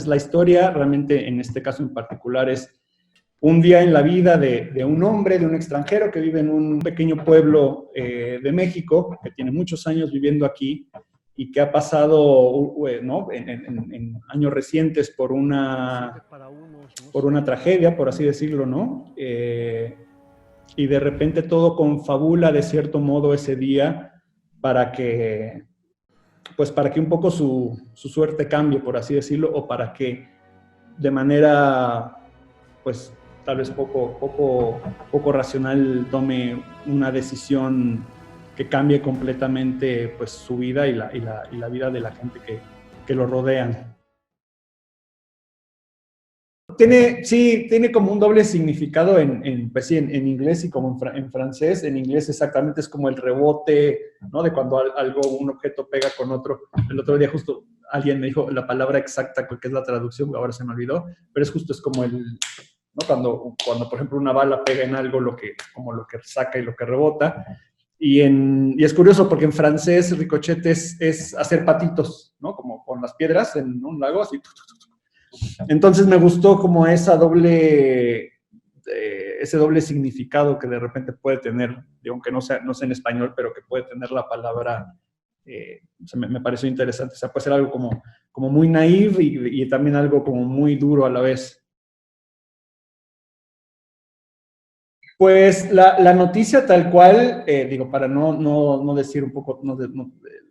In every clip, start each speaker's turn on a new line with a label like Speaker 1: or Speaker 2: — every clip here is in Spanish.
Speaker 1: pues la historia realmente en este caso en particular es un día en la vida de un hombre, de un extranjero que vive en un pequeño pueblo de México, que tiene muchos años viviendo aquí y que ha pasado, ¿no? en años recientes por una tragedia, por así decirlo, ¿no? Y de repente todo confabula de cierto modo ese día para que, pues para que un poco su suerte cambie, por así decirlo, o para que de manera, pues tal vez poco racional tome una decisión que cambie completamente pues su vida y la vida de la gente que lo rodean. Tiene como un doble significado pues sí, en inglés y como en francés. En inglés exactamente es como el rebote, ¿no? De cuando un objeto pega con otro. El otro día justo alguien me dijo la palabra exacta, que es la traducción, ahora se me olvidó, pero es como ¿no? Cuando, por ejemplo, una bala pega en algo, como lo que saca y lo que rebota. Y es curioso porque en francés ricochet es hacer patitos, ¿no? Como con las piedras en un lago, así. Entonces me gustó como ese doble significado que de repente puede tener, aunque no sea en español, pero que puede tener la palabra. O sea, me pareció interesante. O sea, puede ser algo como muy naive y también algo como muy duro a la vez. Pues la noticia tal cual, digo, para no decir un poco, no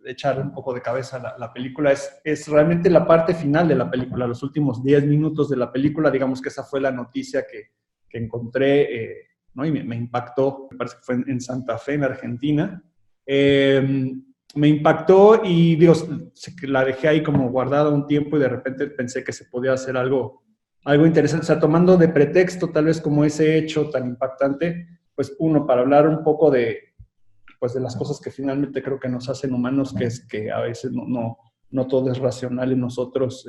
Speaker 1: echar un poco de cabeza la película, es realmente la parte final de la película, los últimos 10 minutos de la película, digamos que esa fue la noticia que encontré, ¿no? Y me impactó, me parece que fue en Santa Fe, en Argentina. Me impactó y digo, la dejé ahí como guardada un tiempo y de repente pensé que se podía hacer algo interesante, o sea, tomando de pretexto tal vez como ese hecho tan impactante, pues uno, para hablar un poco pues de las cosas que finalmente creo que nos hacen humanos, que es que a veces no todo es racional en nosotros.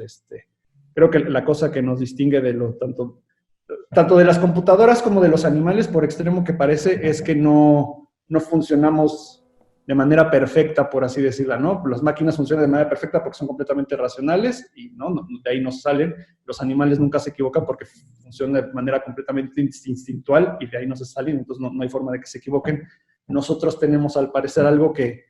Speaker 1: Creo que la cosa que nos distingue tanto de las computadoras como de los animales, por extremo que parece, es que no funcionamos de manera perfecta, por así decirla, ¿no? Las máquinas funcionan de manera perfecta porque son completamente racionales y de ahí nos salen. Los animales nunca se equivocan porque funcionan de manera completamente instintual y de ahí no se salen, entonces no hay forma de que se equivoquen. Nosotros tenemos al parecer algo que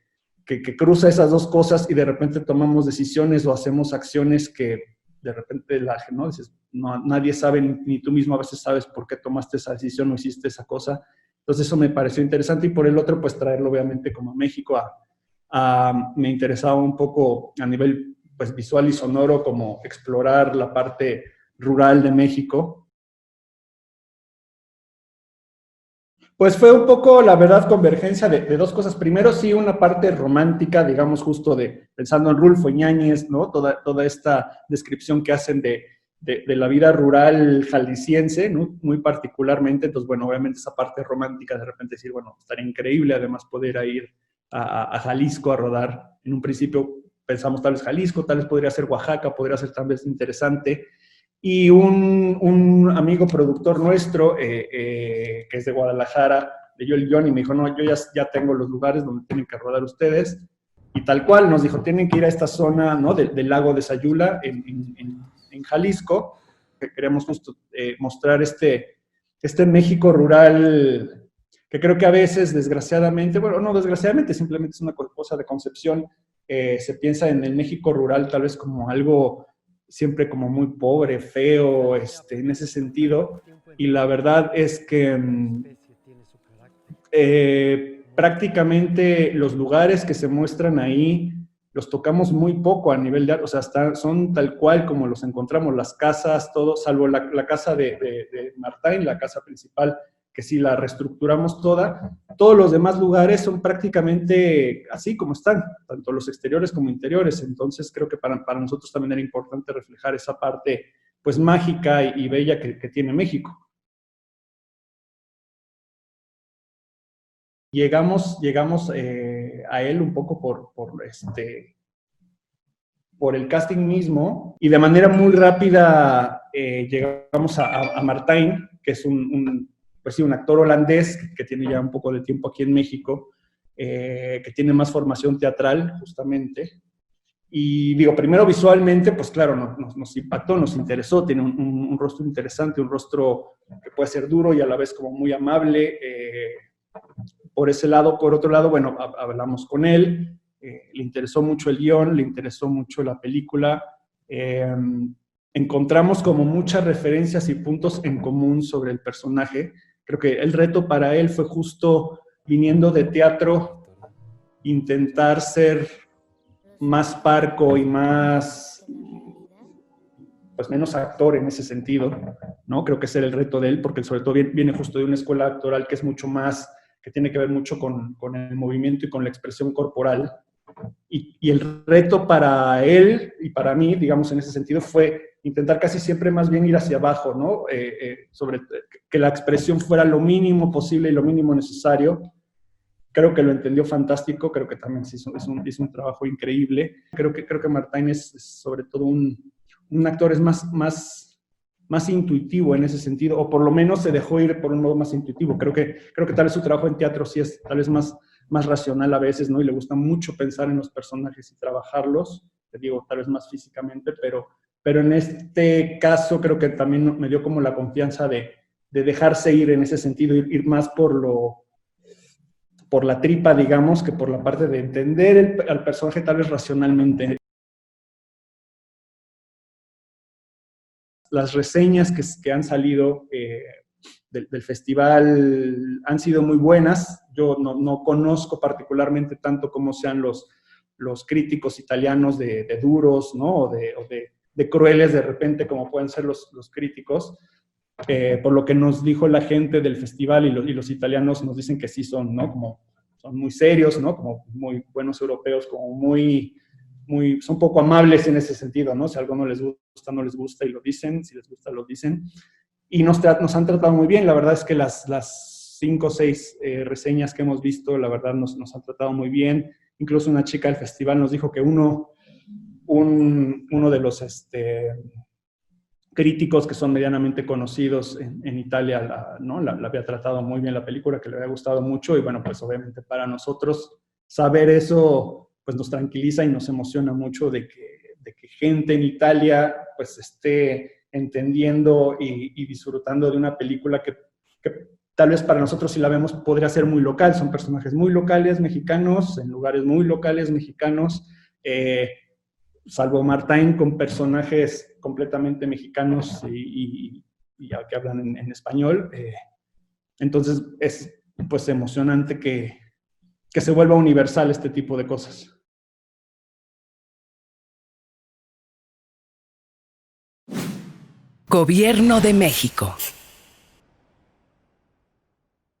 Speaker 1: cruza esas dos cosas y de repente tomamos decisiones o hacemos acciones que de repente ¿no? Dices, nadie sabe, ni tú mismo a veces sabes por qué tomaste esa decisión o hiciste esa cosa. Entonces eso me pareció interesante y por el otro, pues traerlo obviamente como a México me interesaba un poco a nivel pues visual y sonoro como explorar la parte rural de México. Pues fue un poco, la verdad, convergencia de dos cosas. Primero, sí, una parte romántica, digamos, justo pensando en Rulfo Iñáñez, ¿no? Toda esta descripción que hacen de la vida rural jalisciense, ¿no? Muy particularmente. Entonces, bueno, obviamente esa parte romántica, de repente decir, bueno, estaría increíble además poder ir a Jalisco a rodar. En un principio pensamos tal vez Jalisco, tal vez podría ser Oaxaca, podría ser tal vez interesante. Y un amigo productor nuestro, que es de Guadalajara, leyó el guión y me dijo, no, yo ya tengo los lugares donde tienen que rodar ustedes. Y tal cual nos dijo, tienen que ir a esta zona, ¿no? del lago de Sayula, en Jalisco, que queremos justo mostrar este México rural, que creo que a veces, desgraciadamente, bueno, no desgraciadamente, simplemente es una cosa de concepción, se piensa en el México rural tal vez como algo siempre como muy pobre, feo, en ese sentido, y la verdad es que prácticamente los lugares que se muestran ahí los tocamos muy poco a nivel de arte, o sea, son tal cual como los encontramos, las casas, todo, salvo la casa de Martín, la casa principal, que sí la reestructuramos toda. Todos los demás lugares son prácticamente así como están, tanto los exteriores como interiores. Entonces creo que para nosotros también era importante reflejar esa parte pues mágica y bella que tiene México. Llegamos a él un poco por el casting mismo y de manera muy rápida llegamos a Martín, que es pues sí, un actor holandés que tiene ya un poco de tiempo aquí en México, que tiene más formación teatral justamente Y digo, primero visualmente, pues claro, nos impactó, nos interesó, tiene un rostro interesante, un rostro que puede ser duro y a la vez como muy amable. Por ese lado, por otro lado, bueno, hablamos con él, le interesó mucho el guión, le interesó mucho la película. Encontramos como muchas referencias y puntos en común sobre el personaje. Creo que el reto para él fue justo viniendo de teatro, intentar ser más parco y más, pues menos actor en ese sentido, ¿no? Creo que ese era el reto de él, porque sobre todo viene justo de una escuela actoral que es mucho más, que tiene que ver mucho con el movimiento y con la expresión corporal. Y el reto para él y para mí, digamos, en ese sentido, fue intentar casi siempre más bien ir hacia abajo, ¿no? Sobre que la expresión fuera lo mínimo posible y lo mínimo necesario. Creo que lo entendió fantástico, creo que también hizo un trabajo increíble. Creo que Martín es sobre todo un actor es más intuitivo en ese sentido, o por lo menos se dejó ir por un modo más intuitivo. Creo que tal vez su trabajo en teatro sí es tal vez más racional a veces, ¿no? Y le gusta mucho pensar en los personajes y trabajarlos, te digo, tal vez más físicamente, pero en este caso creo que también me dio como la confianza de dejarse ir en ese sentido, ir más por la tripa, digamos, que por la parte de entender al personaje tal vez racionalmente. Las reseñas que han salido del festival han sido muy buenas. Yo no conozco particularmente tanto cómo sean los críticos italianos de duros, ¿no? O de crueles de repente como pueden ser los críticos. Por lo que nos dijo la gente del festival y los italianos nos dicen que sí son, ¿no? Como son muy serios, ¿no? Como muy buenos europeos, como son poco amables en ese sentido, ¿no? Si algo no les gusta, no les gusta y lo dicen, si les gusta, lo dicen. Y nos han tratado muy bien, la verdad es que las 5 o 6 reseñas que hemos visto, la verdad nos han tratado muy bien. Incluso una chica del festival nos dijo que uno de los críticos que son medianamente conocidos en Italia, ¿no? La había tratado muy bien la película, que le había gustado mucho, y bueno, pues obviamente para nosotros saber eso, pues nos tranquiliza y nos emociona mucho de que gente en Italia pues esté entendiendo y disfrutando de una película que tal vez para nosotros si la vemos podría ser muy local, son personajes muy locales mexicanos, en lugares muy locales mexicanos, salvo Martín, con personajes completamente mexicanos y que hablan en español. Entonces es pues emocionante que se vuelva universal este tipo de cosas.
Speaker 2: Gobierno de México.